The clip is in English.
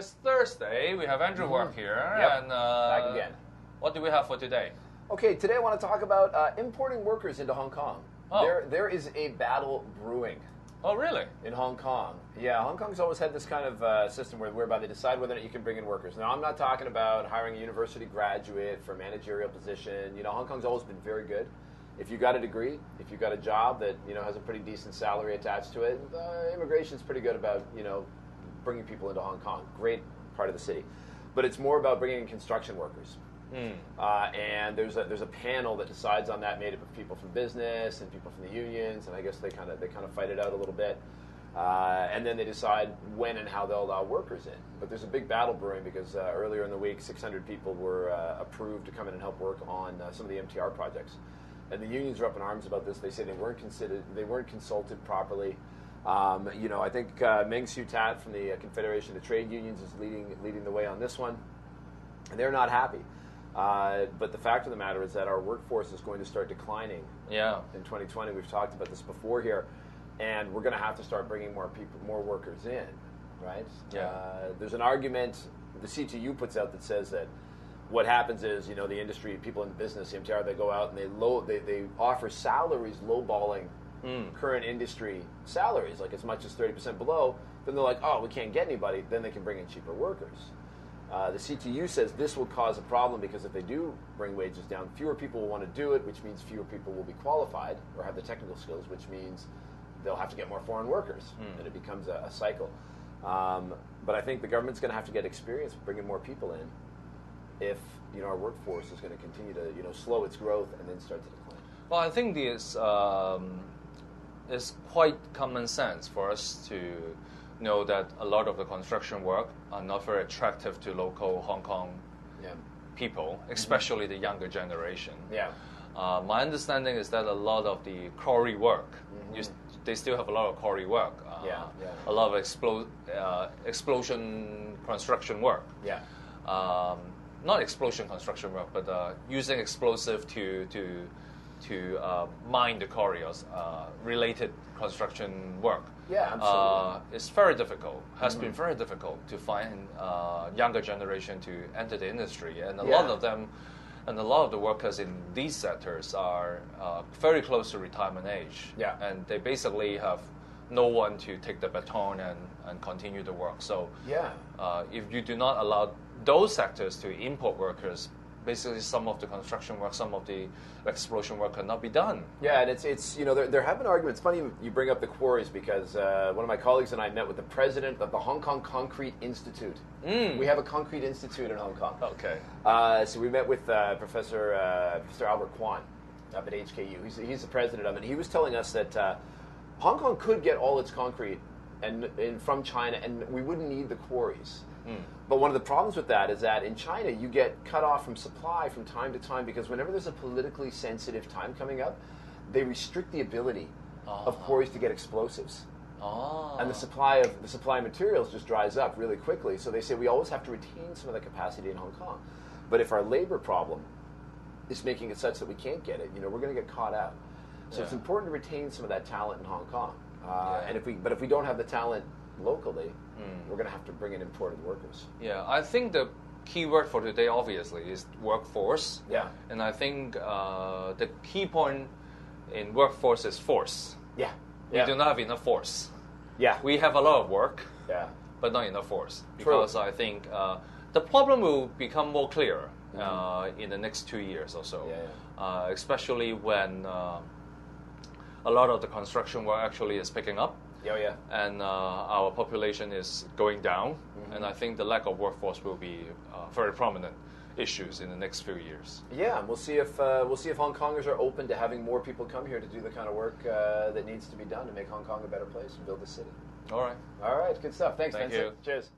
it's Thursday. We have Andrew Wong here. Yep. And, back again. What do we have for today? Okay, today I want to talk about importing workers into Hong Kong. Oh. There is a battle brewing. Oh, really? In Hong Kong. Yeah, Hong Kong's always had this kind of system whereby they decide whether or not you can bring in workers. Now, I'm not talking about hiring a university graduate for a managerial position. You know, Hong Kong's always been very good. If you got a degree, if you got a job that, you know, has a pretty decent salary attached to it, immigration's pretty good about, you know, bringing people into Hong Kong. Great part of the city. But it's more about bringing in construction workers. And there's a panel that decides on that, made up of people from business and people from the unions, and I guess they kind of fight it out a little bit, and then they decide when and how they'll allow workers in. But there's a big battle brewing because earlier in the week, 600 people were approved to come in and help work on some of the MTR projects, and the unions are up in arms about this. They say they weren't consulted properly. You know, I think Meng Siew Tat from the Confederation of Trade Unions is leading the way on this one, and they're not happy. But the fact of the matter is that our workforce is going to start declining in 2020. We've talked about this before here, and we're going to have to start bringing more workers in, right? Yeah. There's an argument the CTU puts out that says that what happens is, you know, the industry, people in business, the MTR, they go out and they offer salaries lowballing current industry salaries, like as much as 30% below. Then they're like, oh, we can't get anybody. Then they can bring in cheaper workers. The CTU says this will cause a problem because if they do bring wages down, fewer people will want to do it, which means fewer people will be qualified or have the technical skills, which means they'll have to get more foreign workers, and it becomes a cycle. But I think the government's going to have to get experience bringing more people in if, you know, our workforce is going to continue to, you know, slow its growth and then start to decline. Well, I think this is quite common sense for us to know that a lot of the construction work are not very attractive to local Hong Kong people, especially the younger generation. Yeah. My understanding is that a lot of the quarry work, they still have a lot of quarry work. A lot of explosion construction work. Yeah. Not explosion construction work, but using explosive to mine the quarry or related construction work. Yeah, absolutely. It's very difficult. Has been very difficult to find younger generation to enter the industry, and a lot of them, and a lot of the workers in these sectors are very close to retirement age. Yeah, and they basically have no one to take the baton and continue the work. So if you do not allow those sectors to import workers, basically some of the construction work, some of the explosion work cannot be done. Yeah, and it's you know, there have been arguments. Funny you bring up the quarries because one of my colleagues and I met with the president of the Hong Kong Concrete Institute. We have a concrete institute in Hong Kong. Okay. So we met with Professor Albert Kwan up at HKU. He's the president of it. And he was telling us that Hong Kong could get all its concrete and from China, and we wouldn't need the quarries. But one of the problems with that is that in China, you get cut off from supply from time to time because whenever there's a politically sensitive time coming up, they restrict the ability of quarries to get explosives. And the supply of materials just dries up really quickly. So they say we always have to retain some of the capacity in Hong Kong. But if our labor problem is making it such that we can't get it, you know, we're going to get caught out. So it's important to retain some of that talent in Hong Kong. And if we don't have the talent locally, we're going to have to bring in imported workers. Yeah, I think the key word for today, obviously, is workforce. Yeah. And I think the key point in workforce is force. Yeah. We do not have enough force. Yeah. We have a lot of work, but not enough force. Because I think the problem will become more clear in the next 2 years or so. Especially when a lot of the construction work actually is picking up. And our population is going down, and I think the lack of workforce will be very prominent issues in the next few years. Yeah, and we'll see if Hong Kongers are open to having more people come here to do the kind of work that needs to be done to make Hong Kong a better place and build the city. All right, good stuff. Thanks, Vincent. Cheers.